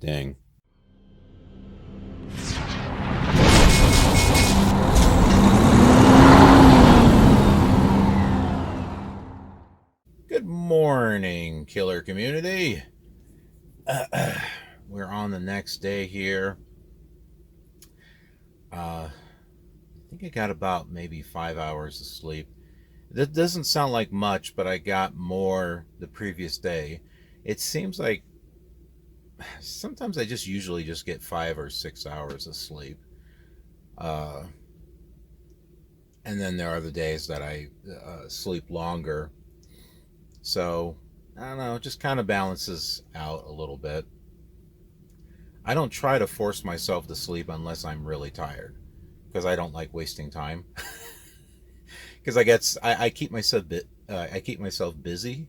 Dang. Good morning, KILR Kommunity. We're on the next day here. I think I got about maybe 5 hours of sleep. That doesn't sound like much, but I got more the previous day. It seems like sometimes I usually just get 5 or 6 hours of sleep. And then there are the days that I sleep longer. So, I don't know, it just kind of balances out a little bit. I don't try to force myself to sleep unless I'm really tired, because I don't like wasting time. Because I keep myself busy,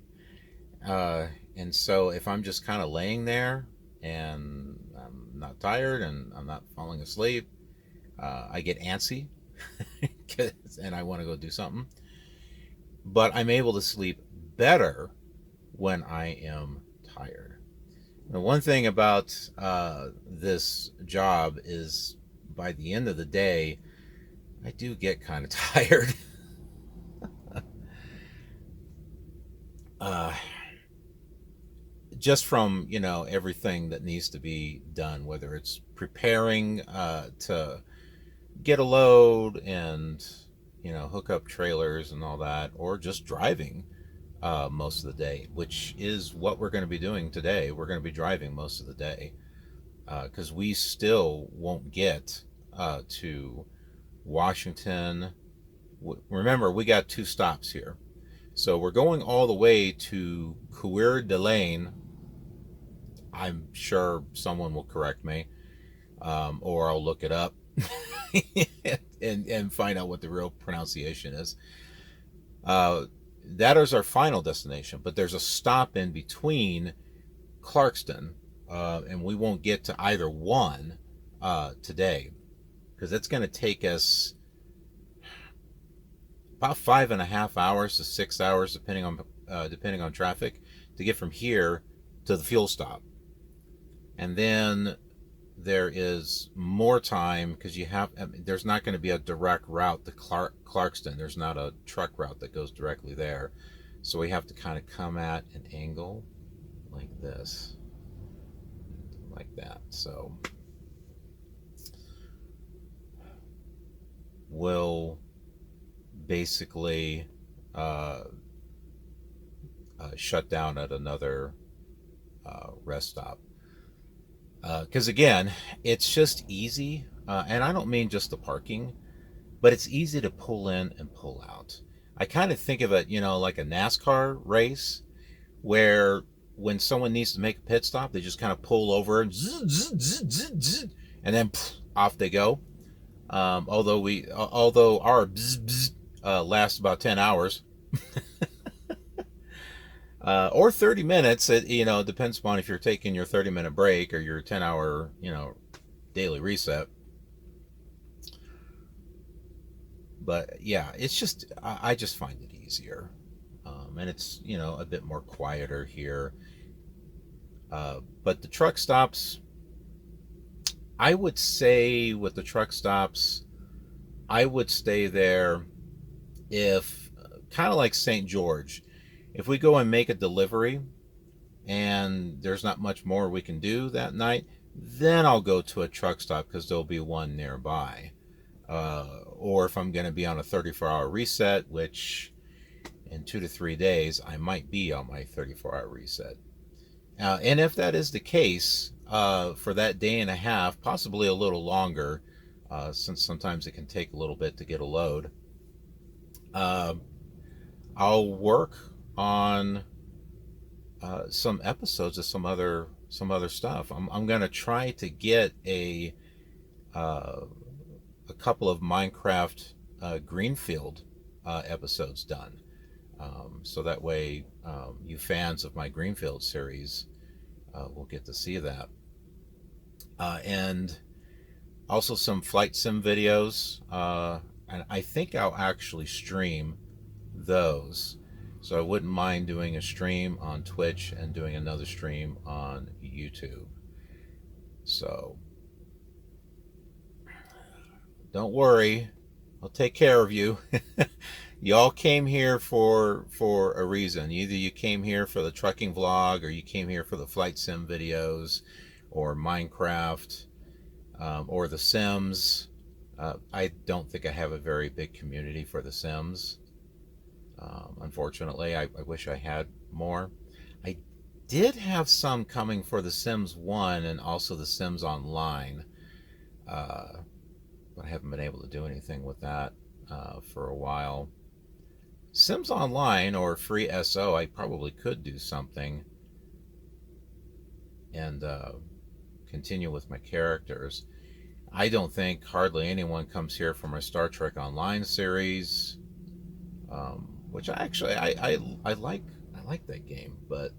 and so if I'm just kind of laying there and I'm not tired and I'm not falling asleep, I get antsy, and I want to go do something. But I'm able to sleep better when I am tired. The one thing about this job is by the end of the day, I do get kind of tired. Just from, everything that needs to be done, whether it's preparing to get a load and, hook up trailers and all that, or just driving most of the day, which is what we're going to be doing today. We're going to be driving most of the day because we still won't get to Washington. Remember, we got 2 stops here. So we're going all the way to Coeur d'Alene. I'm sure someone will correct me, or I'll look it up and find out what the real pronunciation is. That is our final destination, but there's a stop in between Clarkston, and we won't get to either one today, because it's going to take us about 5.5 hours to 6 hours, depending on traffic, to get from here to the fuel stop. And then there is more time because there's not going to be a direct route to Clarkston. There's not a truck route that goes directly there. So we have to kind of come at an angle like this, like that. So we'll basically shut down at another rest stop. Because again, it's just easy, and I don't mean just the parking, but it's easy to pull in and pull out. I kind of think of it, like a NASCAR race, where when someone needs to make a pit stop, they just kind of pull over and and then off they go. Although our lasts about 10 hours. Or 30 minutes. It depends upon if you're taking your 30-minute break or your 10-hour daily reset. But yeah, it's just I just find it easier, and it's a bit more quieter here. But the truck stops, I would say with the truck stops, I would stay there if kind of like St. George. If we go and make a delivery and there's not much more we can do that night, then I'll go to a truck stop because there'll be one nearby. Or if I'm going to be on a 34-hour reset, which in 2 to 3 days, I might be on my 34-hour reset. And if that is the case, for that day and a half, possibly a little longer, since sometimes it can take a little bit to get a load, I'll work on some episodes of some other stuff. I'm gonna try to get a couple of Minecraft Greenfield episodes done, so that way you fans of my Greenfield series will get to see that, and also some flight sim videos, and I think I'll actually stream those. So I wouldn't mind doing a stream on Twitch and doing another stream on YouTube. So don't worry, I'll take care of you. Y'all came here for a reason. Either you came here for the trucking vlog, or you came here for the flight sim videos, or Minecraft, or the Sims. I don't think I have a very big community for the Sims. Unfortunately, I wish I had more. I did have some coming for the Sims 1 and also the Sims Online, but I haven't been able to do anything with that for a while. Sims Online or Free SO, I probably could do something and continue with my characters. I don't think hardly anyone comes here for my Star Trek Online series, which I like that game, but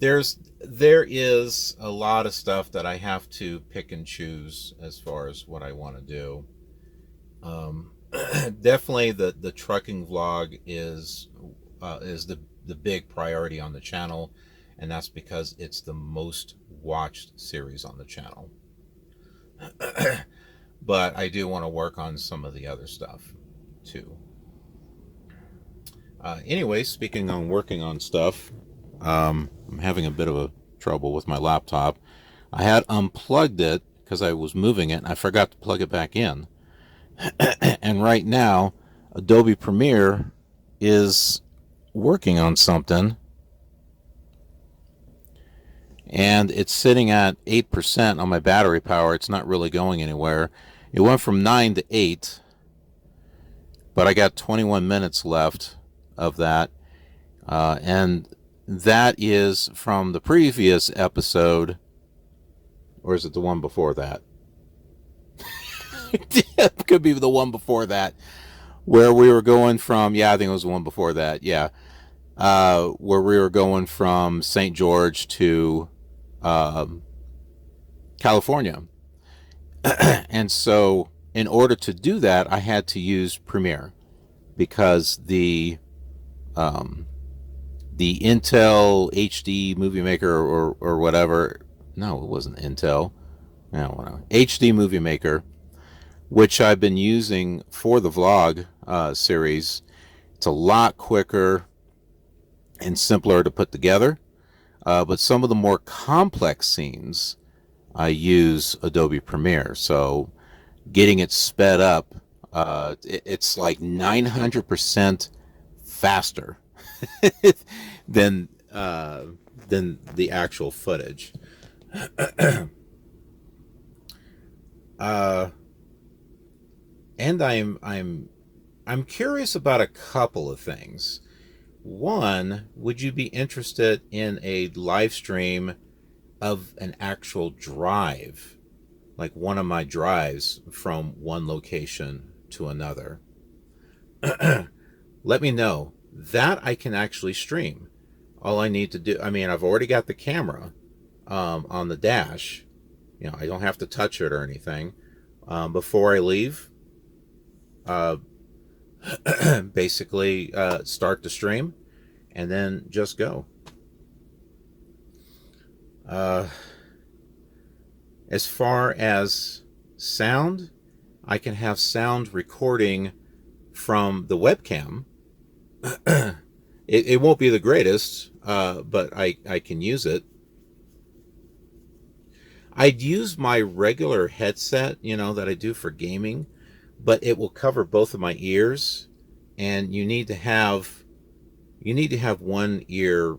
there is a lot of stuff that I have to pick and choose as far as what I want to do. Definitely the trucking vlog is the big priority on the channel, and that's because it's the most watched series on the channel. But I do want to work on some of the other stuff too. Anyway, speaking on working on stuff, I'm having a bit of a trouble with my laptop. I had unplugged it because I was moving it and I forgot to plug it back in. And right now, Adobe Premiere is working on something, and it's sitting at 8% on my battery power. It's not really going anywhere. It went from 9 to 8, but I got 21 minutes left of that, and that is from the previous episode, or is it the one before that? It could be the one before that, where we were going from, yeah, I think it was the one before that, yeah, where we were going from St. George to California. And so in order to do that, I had to use Premiere, because the Intel HD Movie Maker or whatever, no, it wasn't Intel, no, HD Movie Maker, which I've been using for the vlog series. It's a lot quicker and simpler to put together, but some of the more complex scenes I use Adobe Premiere. So getting it sped up, it's like 900% faster than the actual footage. And I'm curious about a couple of things. One, would you be interested in a live stream of an actual drive, like one of my drives from one location to another? Let me know. That I can actually stream. All I need to do, I mean, I've already got the camera on the dash. You know, I don't have to touch it or anything. Before I leave, basically start the stream and then just go. As far as sound, I can have sound recording from the webcam. It won't be the greatest, but I can use it. I'd use my regular headset, you know, that I do for gaming, but it will cover both of my ears, and you need to have one ear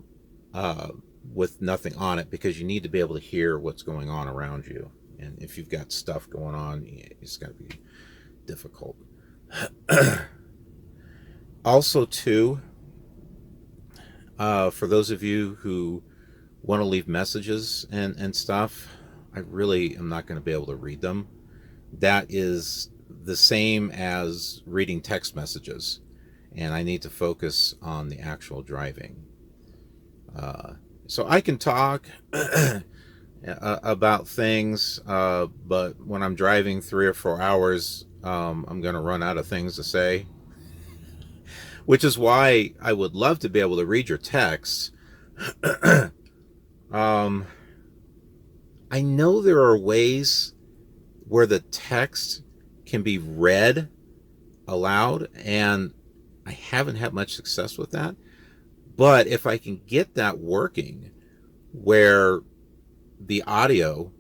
with nothing on it, because you need to be able to hear what's going on around you. And if you've got stuff going on, it's got to be difficult. Also, too, for those of you who want to leave messages and stuff, I really am not going to be able to read them. That is the same as reading text messages, and I need to focus on the actual driving. So I can talk about things, but when I'm driving 3 or 4 hours, I'm going to run out of things to say, which is why I would love to be able to read your texts. I know there are ways where the text can be read aloud, and I haven't had much success with that. But if I can get that working, where the audio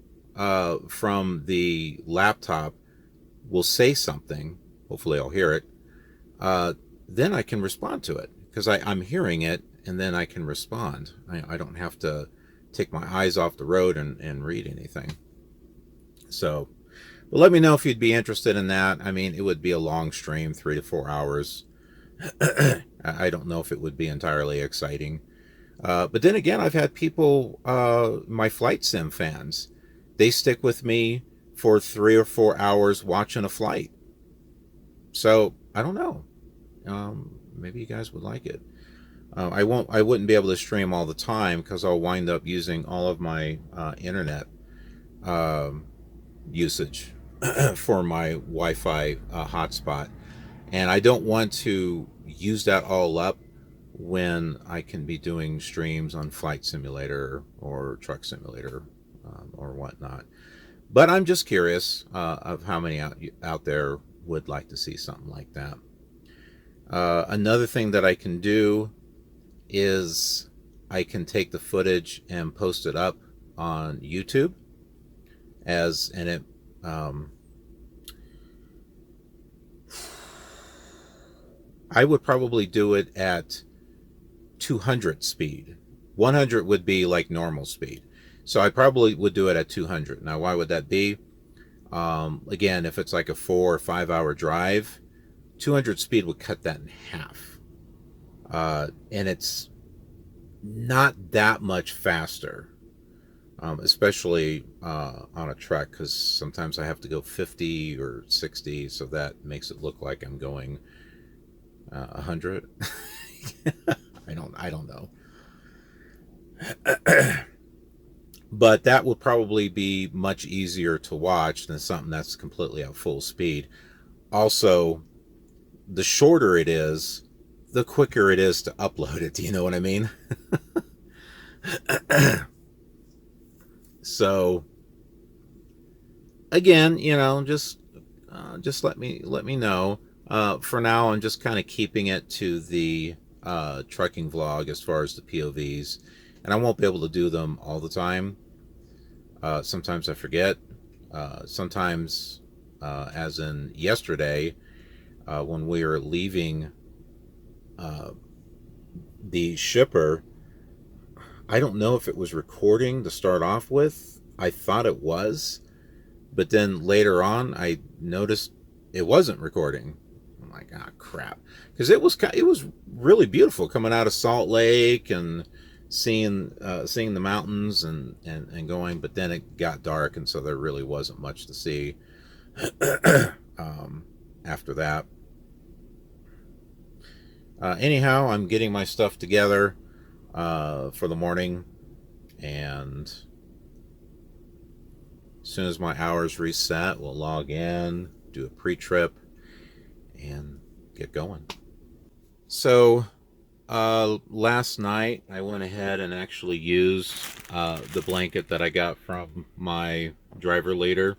from the laptop will say something, hopefully I'll hear it, then I can respond to it because I'm hearing it, and then I can respond. I don't have to take my eyes off the road and read anything. So, but let me know if you'd be interested in that. I mean, it would be a long stream, 3 to 4 hours. I don't know if it would be entirely exciting. But then again, I've had people, my flight sim fans, they stick with me for 3 or 4 hours watching a flight. So I don't know. Maybe you guys would like it. I wouldn't be able to stream all the time because I'll wind up using all of my internet usage for my Wi-Fi hotspot, and I don't want to use that all up when I can be doing streams on Flight Simulator or Truck Simulator or whatnot. But I'm just curious of how many out there would like to see something like that. Another thing that I can do is I can take the footage and post it up on YouTube I would probably do it at 200 speed. 100 would be like normal speed. So I probably would do it at 200. Now, why would that be? Again, if it's like a 4 or 5 hour drive, 200 speed would cut that in half. And it's not that much faster, especially on a truck, because sometimes I have to go 50 or 60, so that makes it look like I'm going 100. I don't know. But that would probably be much easier to watch than something that's completely at full speed. Also, the shorter it is, the quicker it is to upload it. Do you know what I mean? So, again, just let me know. For now, I'm just kind of keeping it to the trucking vlog as far as the POVs, and I won't be able to do them all the time. Sometimes I forget. Sometimes, as in yesterday, when we were leaving the shipper, I don't know if it was recording to start off with. I thought it was, but then later on I noticed it wasn't recording. I'm like, ah, crap, because it was really beautiful coming out of Salt Lake and seeing the mountains and going, but then it got dark, and so there really wasn't much to see after that. Anyhow, I'm getting my stuff together for the morning, and as soon as my hours reset, we'll log in, do a pre-trip, and get going. So last night I went ahead and actually used the blanket that I got from my driver leader.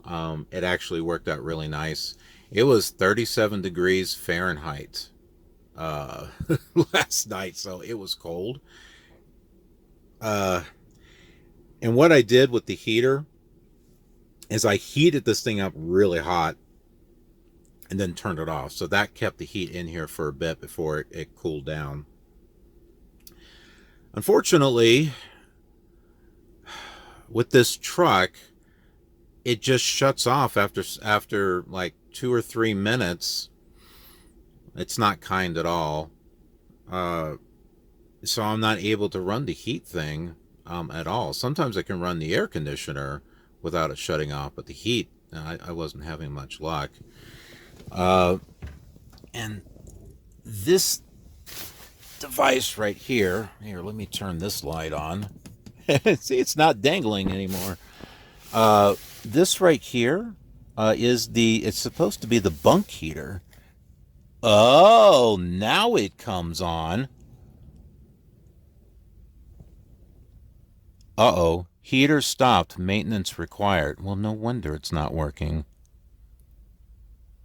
It actually worked out really nice. It was 37 degrees Fahrenheit last night, so it was cold. And what I did with the heater is I heated this thing up really hot and then turned it off. So that kept the heat in here for a bit before it cooled down. Unfortunately, with this truck, it just shuts off after like 2 or 3 minutes. It's not kind at all. So I'm not able to run the heat thing at all. Sometimes I can run the air conditioner without it shutting off, but the heat, I wasn't having much luck. And this device right here, let me turn this light on. See, it's not dangling anymore. This right here it's supposed to be the bunk heater. Oh, now it comes on. Uh-oh. Heater stopped. Maintenance required. Well, no wonder it's not working.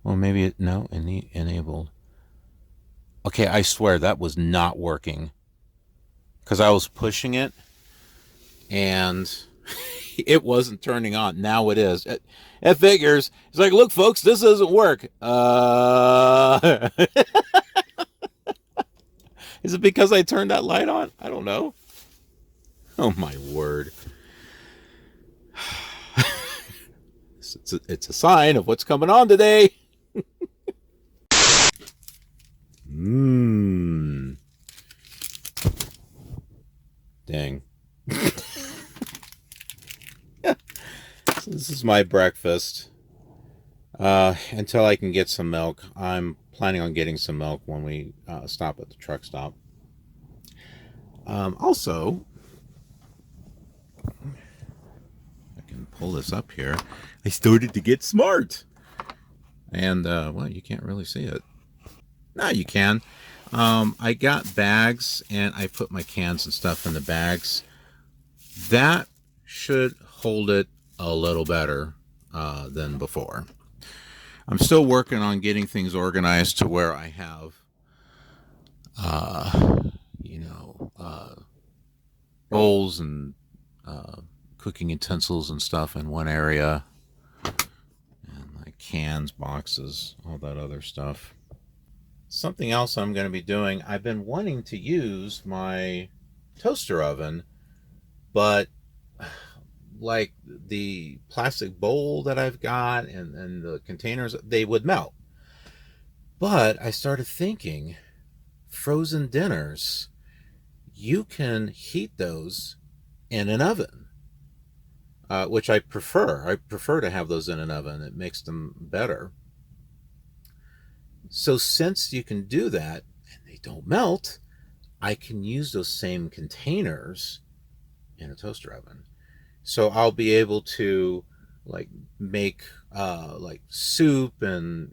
Well, maybe it... No, enabled. Okay, I swear that was not working. Because I was pushing it, and it wasn't turning on. Now it is. It figures. It's like, look, folks, this doesn't work. Is it because I turned that light on? I don't know. Oh, my word. It's a sign of what's coming on today. Dang. So this is my breakfast. Until I can get some milk. I'm planning on getting some milk when we stop at the truck stop. Also, I can pull this up here. I started to get smart. And, well, you can't really see it. No, you can. I got bags, and I put my cans and stuff in the bags. That should hold it a little better than before. I'm still working on getting things organized to where I have, bowls and cooking utensils and stuff in one area, and like cans, boxes, all that other stuff. Something else I'm going to be doing, I've been wanting to use my toaster oven, but like the plastic bowl that I've got and the containers, they would melt. But I started thinking, frozen dinners, you can heat those in an oven, which I prefer. I prefer to have those in an oven. It makes them better. So since you can do that and they don't melt, I can use those same containers in a toaster oven. So I'll be able to like make like soup and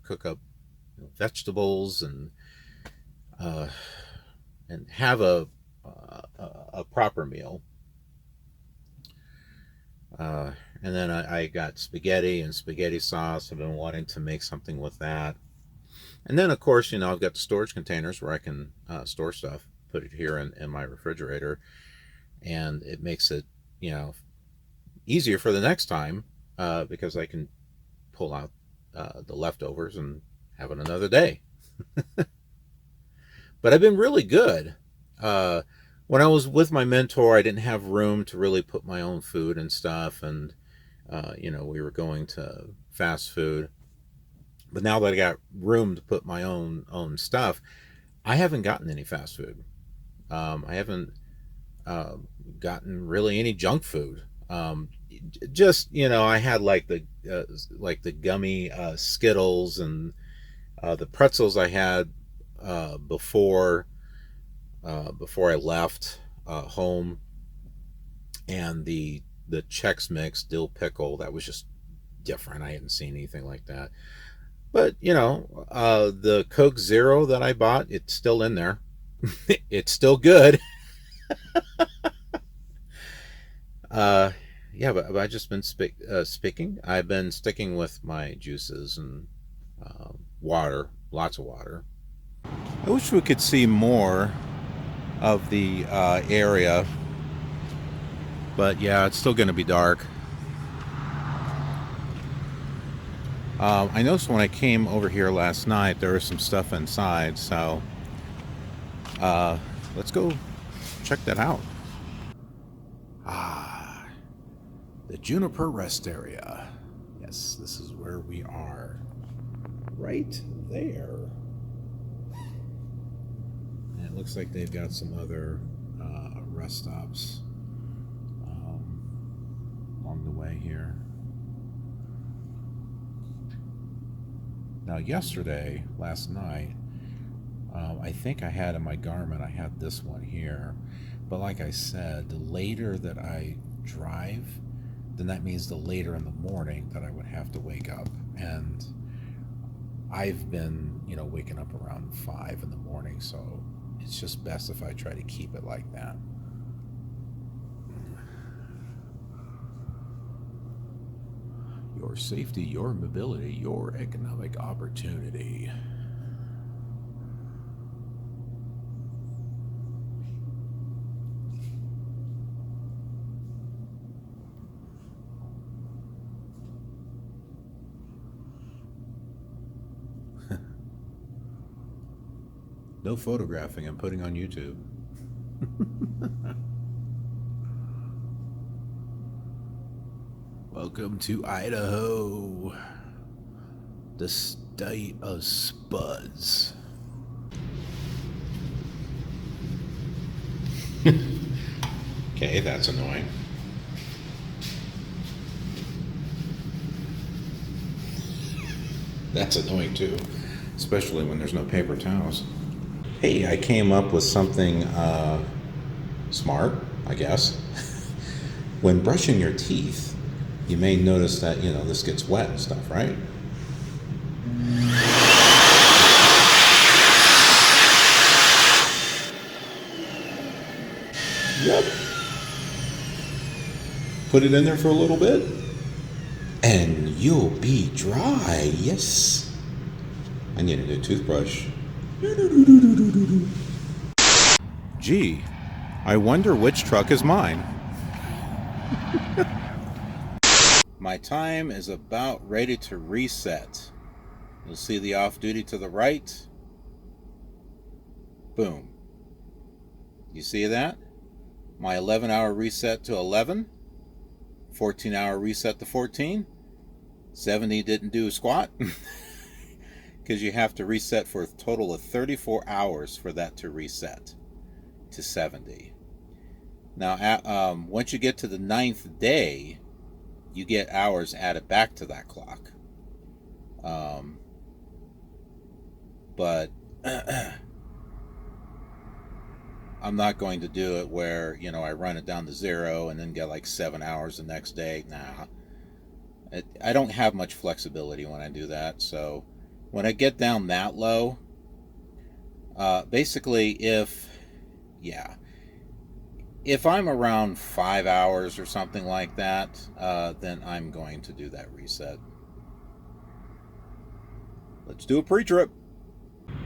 cook up vegetables and have a proper meal. And then I got spaghetti and spaghetti sauce. I've been wanting to make something with that. And then, of course, I've got the storage containers where I can store stuff, put it here in my refrigerator. And it makes it, easier for the next time because I can pull out the leftovers and have it another day. But I've been really good. When I was with my mentor, I didn't have room to really put my own food and stuff. And, we were going to fast food. But now that I got room to put my own stuff, I haven't gotten any fast food. I haven't gotten really any junk food. Just I had like the gummy Skittles and the pretzels I had before I left home, and the Chex Mix dill pickle that was just different. I hadn't seen anything like that. But the Coke Zero that I bought, it's still in there. It's still good. Yeah, but I've just been speaking. I've been sticking with my juices and water, lots of water. I wish we could see more of the area, but yeah, it's still going to be dark. I noticed when I came over here last night, there was some stuff inside, so let's go check that out. The Juniper Rest Area. Yes, this is where we are. Right there. And it looks like they've got some other rest stops along the way here. Now, last night, I think I had in my Garmin, I had this one here. But like I said, the later that I drive, then that means the later in the morning that I would have to wake up. And I've been, waking up around 5 in the morning, so it's just best if I try to keep it like that. Your safety, your mobility, your economic opportunity. No photographing and putting on YouTube. Welcome to Idaho, the state of spuds. Okay, that's annoying. That's annoying too, especially when there's no paper towels. Hey, I came up with something smart, I guess. When brushing your teeth, you may notice that, this gets wet and stuff, right? Yep. Put it in there for a little bit, and you'll be dry. Yes. I need a new toothbrush. Gee, I wonder which truck is mine. My time is about ready to reset. You'll see the off-duty to the right. Boom. You see that? My 11-hour reset to 11. 14-hour reset to 14. 70 didn't do a squat. Because you have to reset for a total of 34 hours for that to reset to 70. Now, once you get to the 9th day, you get hours added back to that clock. But I'm not going to do it where, I run it down to 0 and then get like 7 hours the next day. Nah. I don't have much flexibility when I do that. So when I get down that low, basically if I'm around 5 hours or something like that, then I'm going to do that reset. Let's do a pre-trip.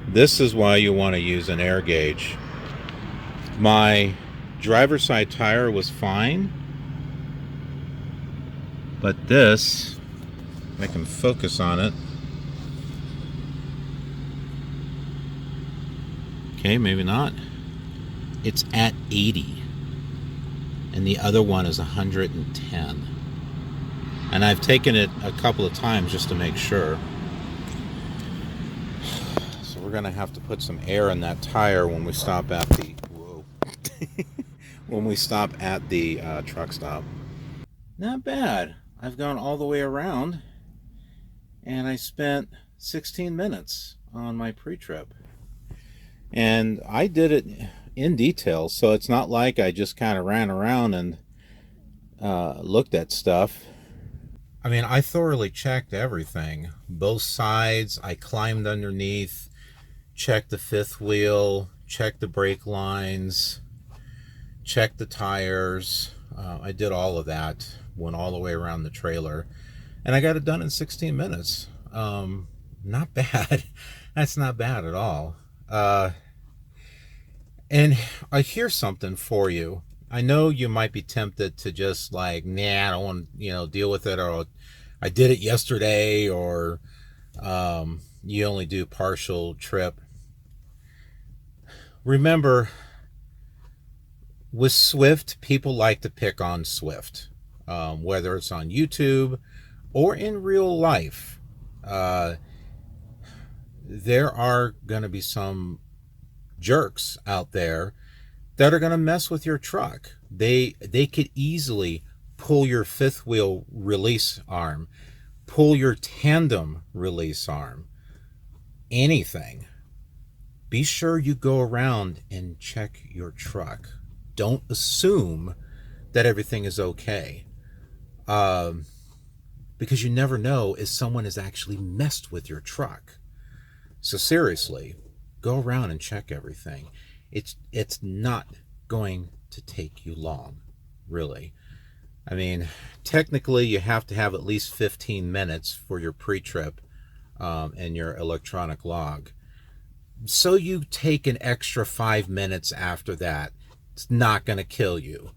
This is why you want to use an air gauge. My driver's side tire was fine, but this, I can focus on it. Okay, maybe not. It's at 80. And the other one is 110. And I've taken it a couple of times just to make sure. So we're gonna have to put some air in that tire when we stop at the when we stop at the truck stop. Not bad. I've gone all the way around, and I spent 16 minutes on my pre-trip. And I did it in detail, so it's not like I just kind of ran around and looked at stuff. I mean, I thoroughly checked everything. Both sides, I climbed underneath, checked the fifth wheel, checked the brake lines, checked the tires. I did all of that, went all the way around the trailer, and I got it done in 16 minutes. Not bad. That's not bad at all. And I hear something for you. I know you might be tempted to just like, nah, I don't want to, deal with it, or I did it yesterday, or you only do partial trip. Remember, with Swift, people like to pick on Swift, whether it's on YouTube or in real life. There are going to be some jerks out there that are going to mess with your truck. They could easily pull your fifth wheel release arm, pull your tandem release arm, anything. Be sure you go around and check your truck. Don't assume that everything is okay, because you never know if someone has actually messed with your truck. So seriously, go around and check everything. It's not going to take you long, really. I mean, technically you have to have at least 15 minutes for your pre-trip and your electronic log. So you take an extra 5 minutes after that. It's not going to kill you.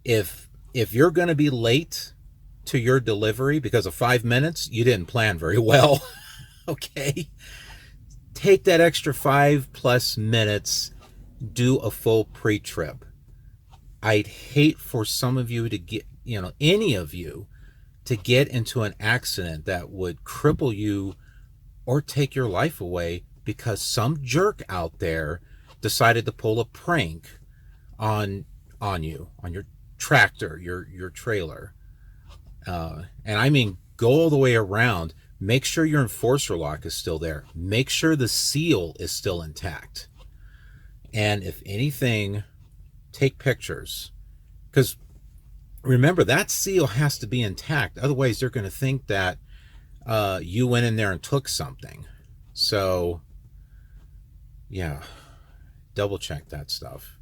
If you're going to be late to your delivery because of 5 minutes, you didn't plan very well. Okay? Take that extra 5+ minutes, do a full pre-trip. I'd hate for some of you to get, any of you to get into an accident that would cripple you or take your life away because some jerk out there decided to pull a prank on you, on your tractor, your trailer. And I mean, go all the way around. Make sure your enforcer lock is still there. Make sure the seal is still intact. And if anything, take pictures. Because remember, that seal has to be intact. Otherwise, they're going to think that you went in there and took something. So, yeah, double check that stuff.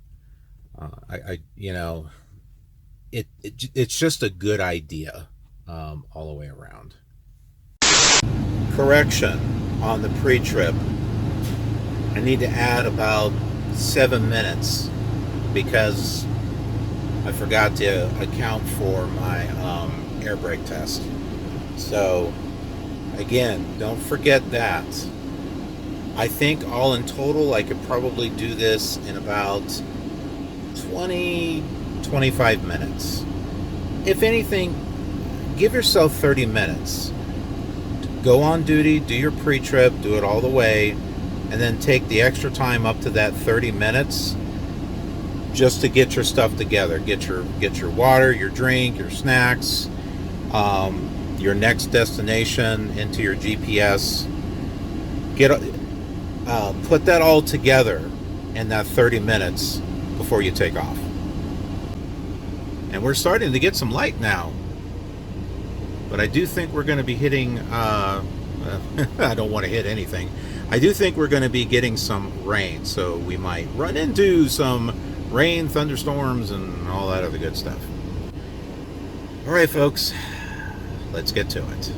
It's just a good idea all the way around. Correction on the pre-trip. I need to add about 7 minutes because I forgot to account for my air brake test. So again, don't forget that. I think all in total I could probably do this in about 20-25 minutes. If anything, give yourself 30 minutes. Go on duty, do your pre-trip, do it all the way, and then take the extra time up to that 30 minutes just to get your stuff together. Get your water, your drink, your snacks, your next destination into your GPS. Put that all together in that 30 minutes before you take off. And we're starting to get some light now. But I do think we're going to be hitting, I don't want to hit anything. I do think we're going to be getting some rain. So we might run into some rain, thunderstorms, and all that other good stuff. All right, folks, let's get to it.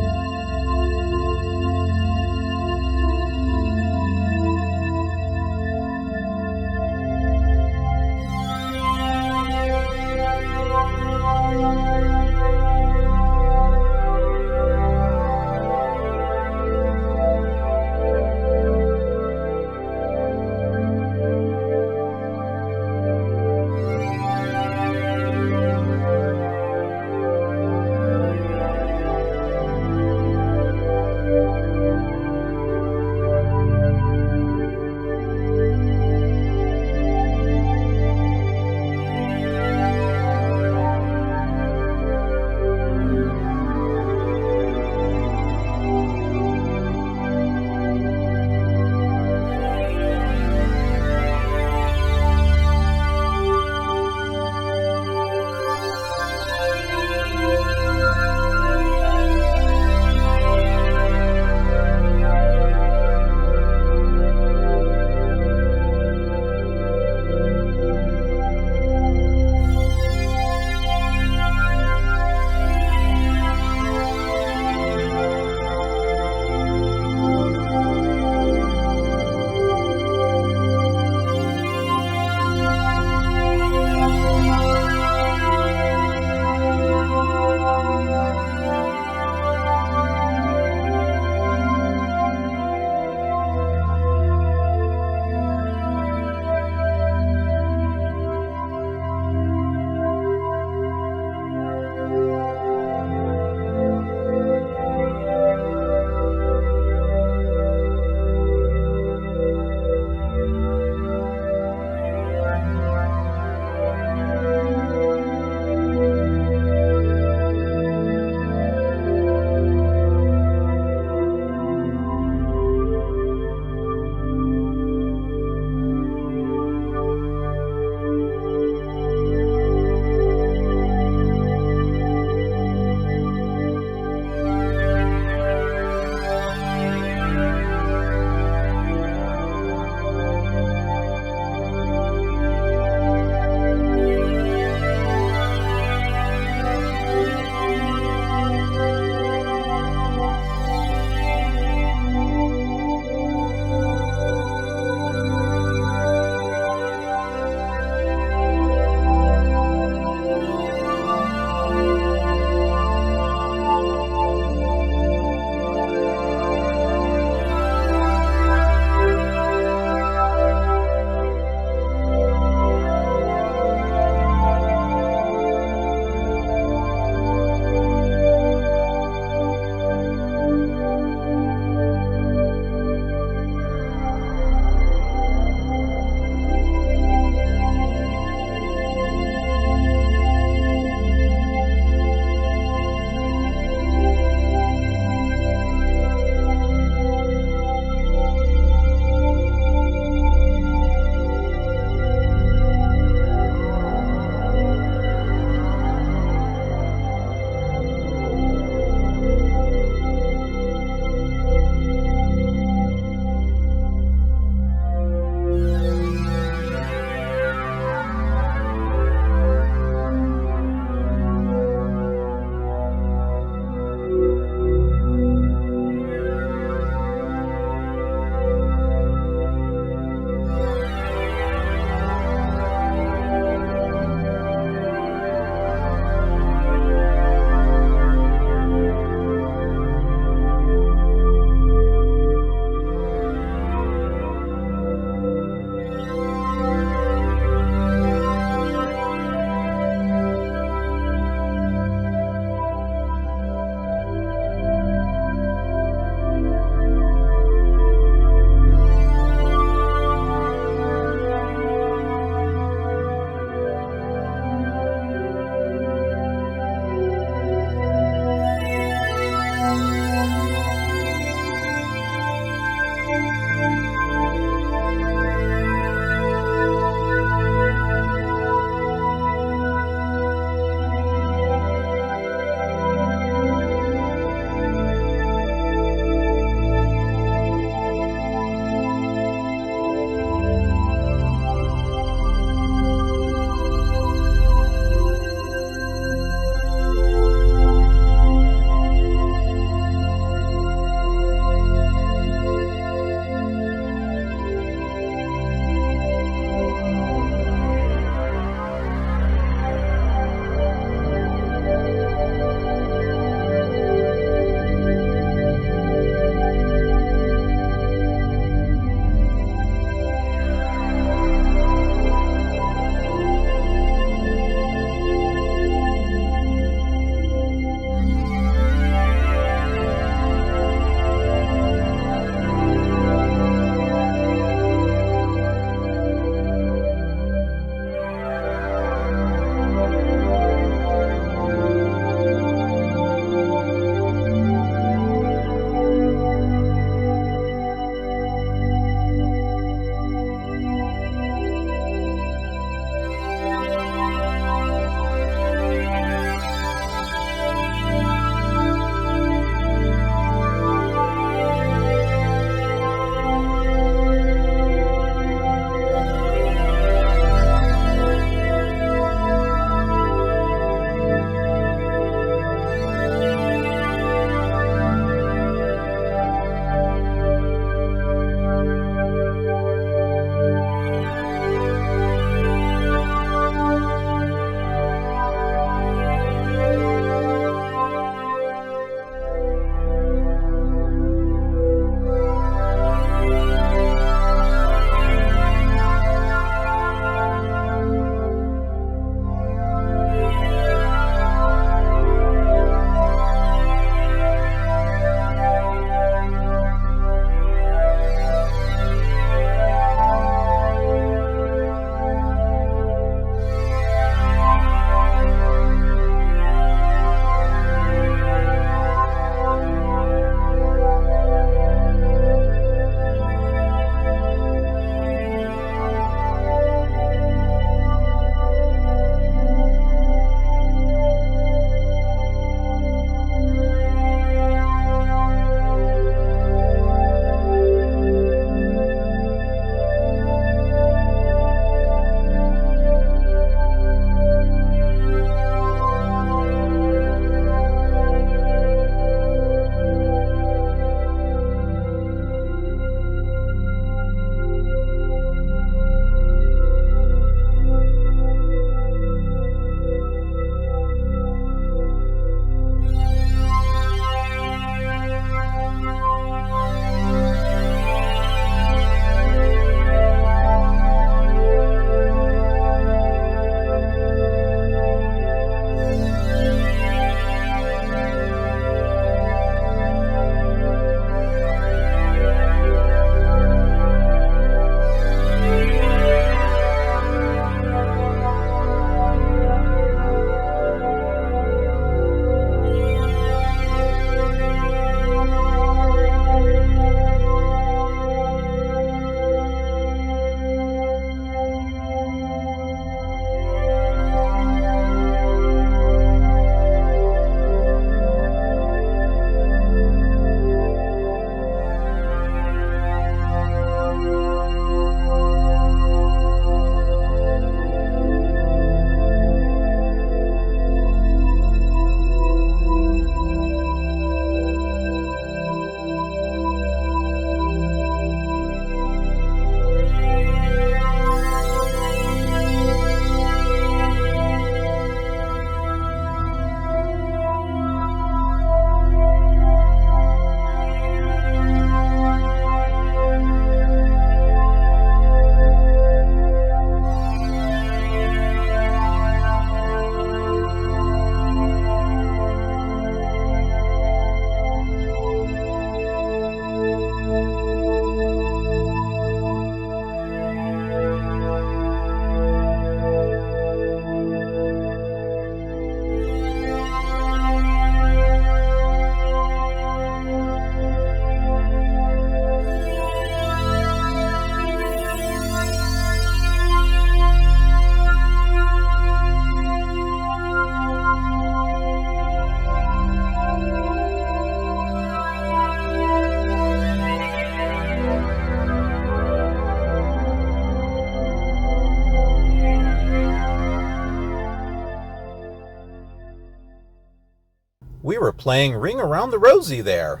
We were playing Ring Around the Rosie there.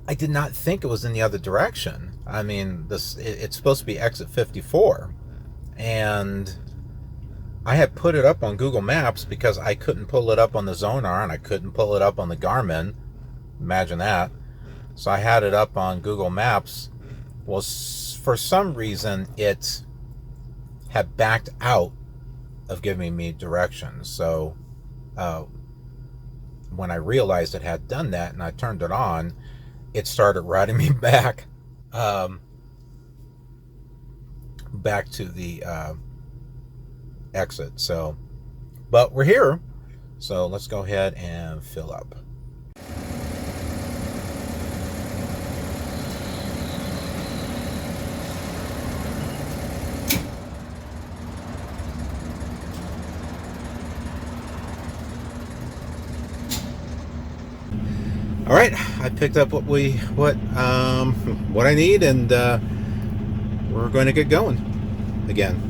I did not think it was in the other direction. I mean, it's supposed to be exit 54. And I had put it up on Google Maps because I couldn't pull it up on the Zonar and I couldn't pull it up on the Garmin. Imagine that. So I had it up on Google Maps. Well, for some reason, it had backed out of giving me directions. So when I realized it had done that and I turned it on, it started routing me back back to the exit. So, but we're here, so let's go ahead and fill up. All right, I picked up what I need, and we're going to get going again.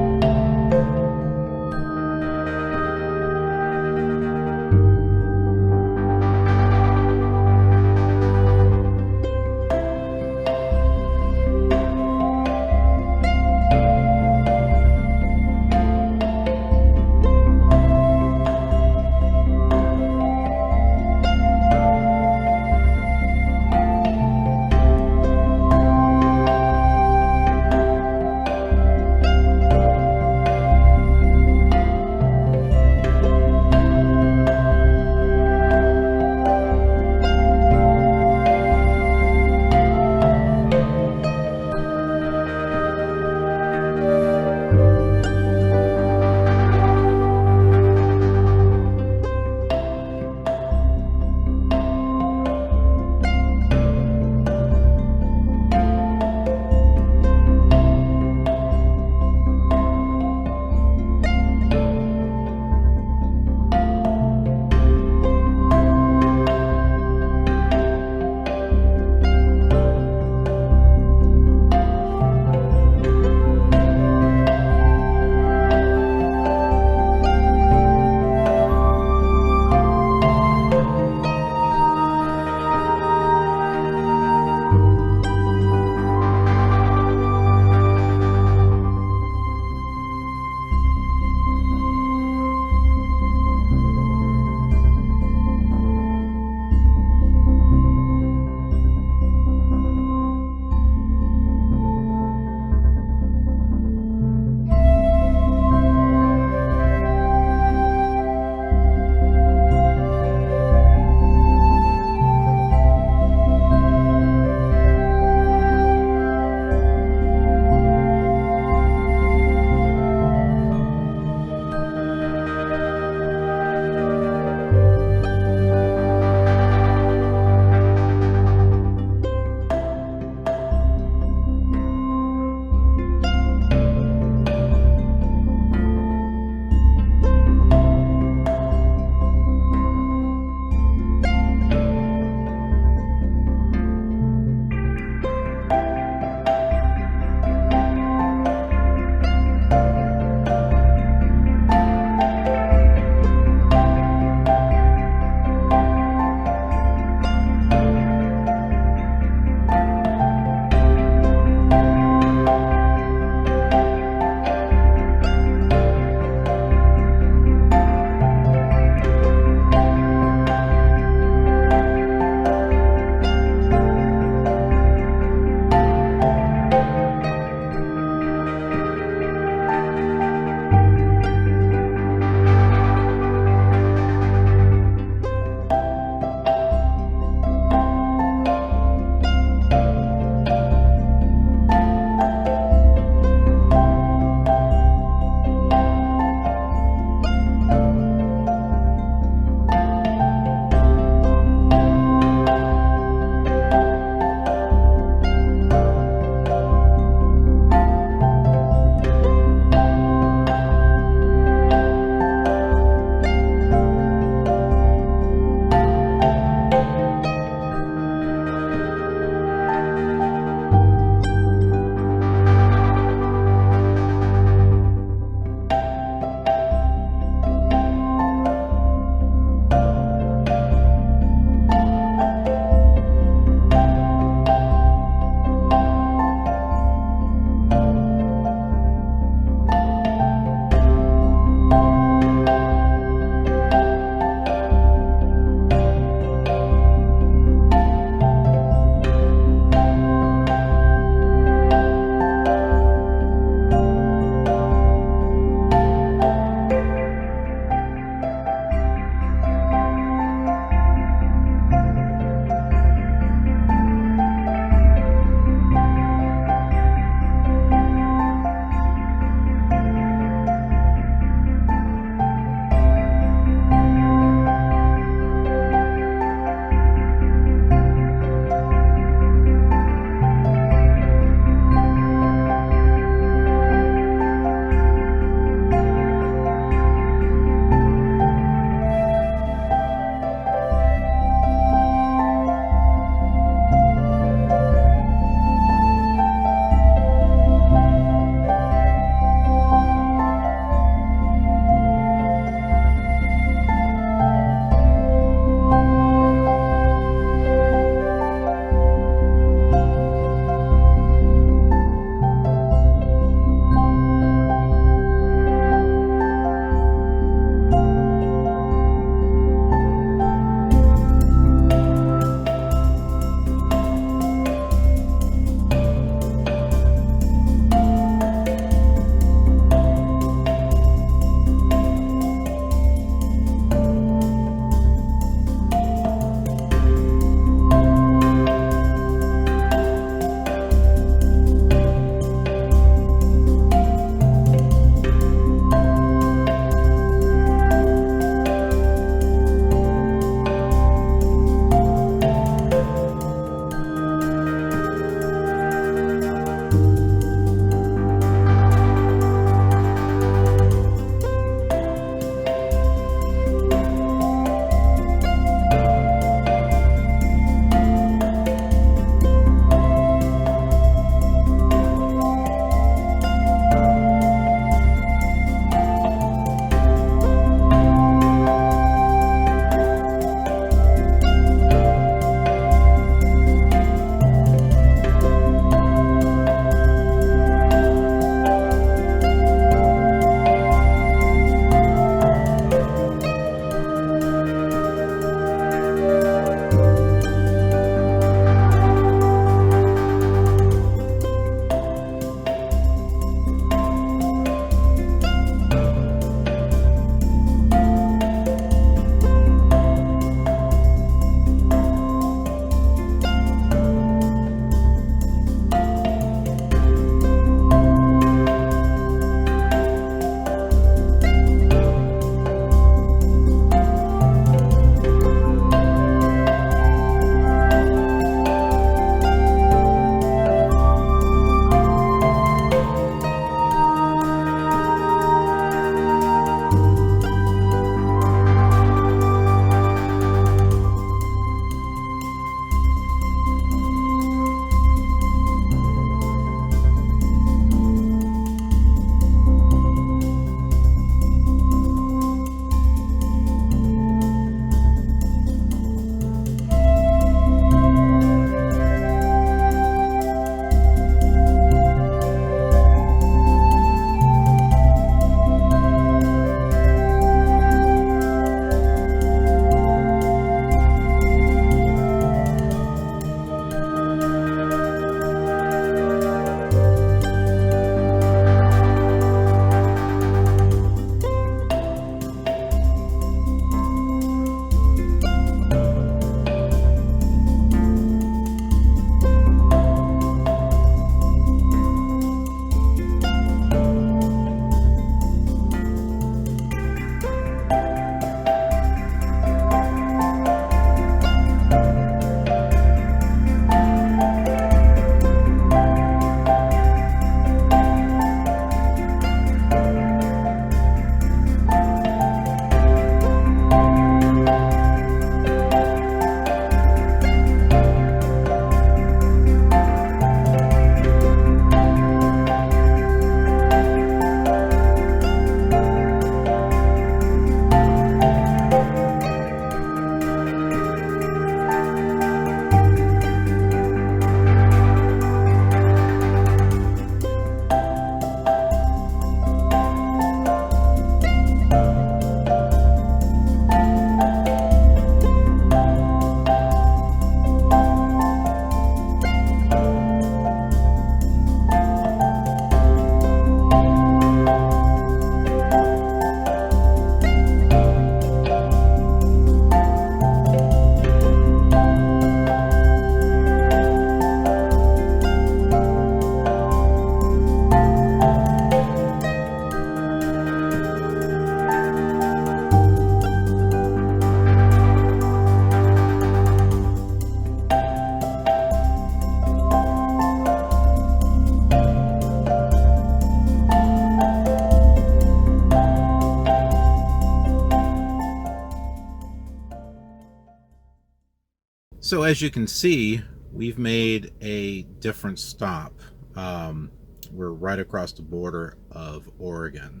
So as you can see, we've made a different stop. We're right across the border of Oregon.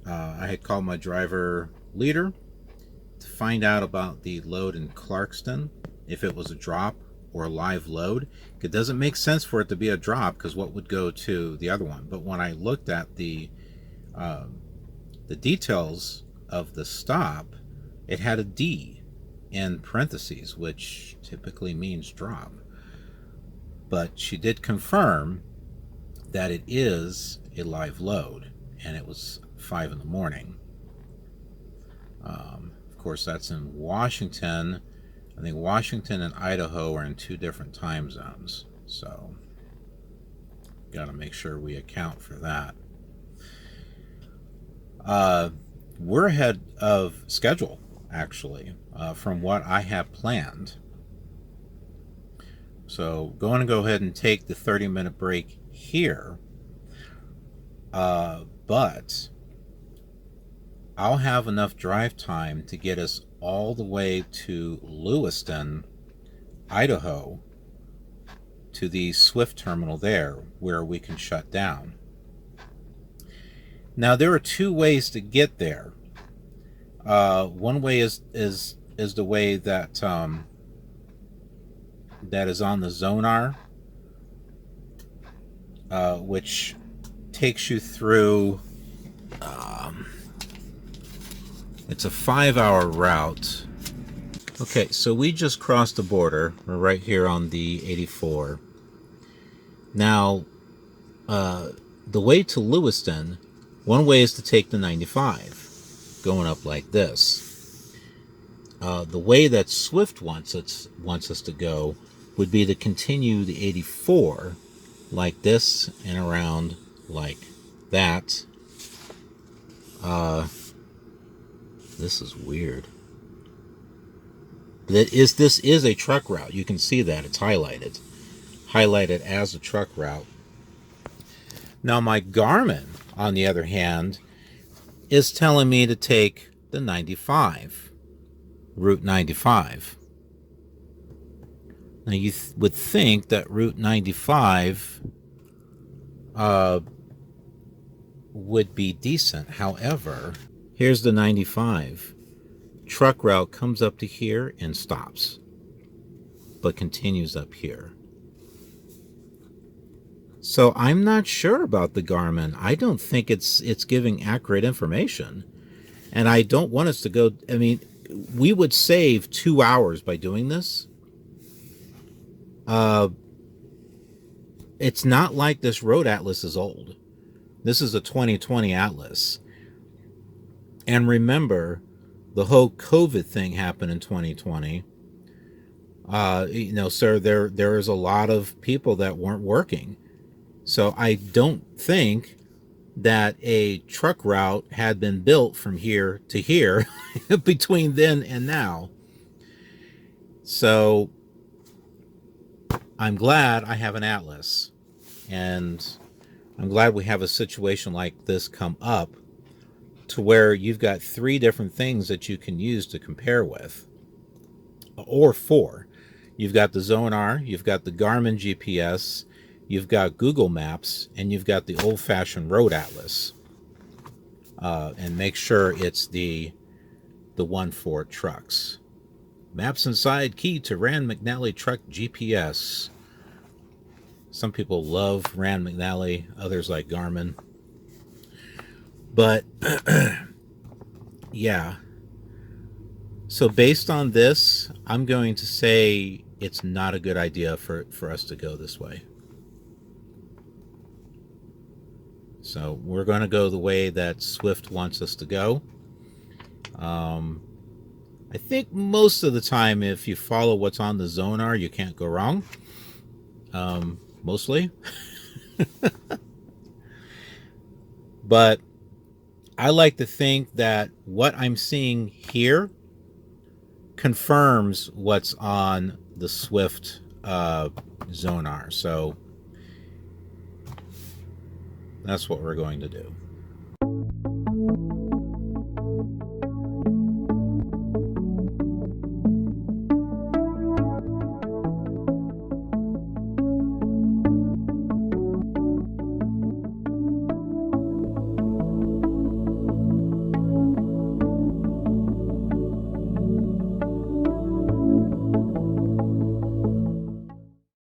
I had called my driver leader to find out about the load in Clarkston, if it was a drop or a live load. It doesn't make sense for it to be a drop, because what would go to the other one? But when I looked at the details of the stop, it had a D in parentheses, which typically means drop. But she did confirm that it is a live load, and it was 5 in the morning. Of course, that's in Washington. I think Washington and Idaho are in 2 different time zones, so got to make sure we account for that. We're ahead of schedule, actually, from what I have planned. So going to go ahead and take the 30-minute break here, but I'll have enough drive time to get us all the way to Lewiston, Idaho, to the Swift terminal there, where we can shut down. Now, there are 2 ways to get there. One way is the way that that is on the Zonar, which takes you through. It's a 5-hour route. Okay, so we just crossed the border. We're right here on the 84. Now, the way to Lewiston, one way is to take the 95, going up like this. The way that Swift wants us to go would be to continue the 84 like this and around like that. This is weird. This is a truck route. You can see that it's highlighted as a truck route. Now my Garmin, on the other hand, is telling me to take the 95, Route 95. Now you would think that Route 95 would be decent. However, here's the 95. Truck route comes up to here and stops, but continues up here. So I'm not sure about the Garmin. I don't think it's giving accurate information. And I don't want us to go, I mean, we would save 2 hours by doing this. It's not like this road atlas is old. This is a 2020 atlas. And remember, the whole COVID thing happened in 2020. Sir, there is a lot of people that weren't working. So I don't think that a truck route had been built from here to here between then and now. So I'm glad I have an atlas, and I'm glad we have a situation like this come up, to where you've got 3 different things that you can use to compare with, or 4. You've got the Zonar, you've got the Garmin GPS, you've got Google Maps, and you've got the old-fashioned road atlas. And make sure it's the one for trucks. Maps inside, key to Rand McNally truck GPS. Some people love Rand McNally, others like Garmin. But yeah. So based on this, I'm going to say it's not a good idea for us to go this way. So we're going to go the way that Swift wants us to go. I think most of the time, if you follow what's on the Zonar, you can't go wrong. Mostly. But I like to think that what I'm seeing here confirms what's on the Swift Zonar. So that's what we're going to do.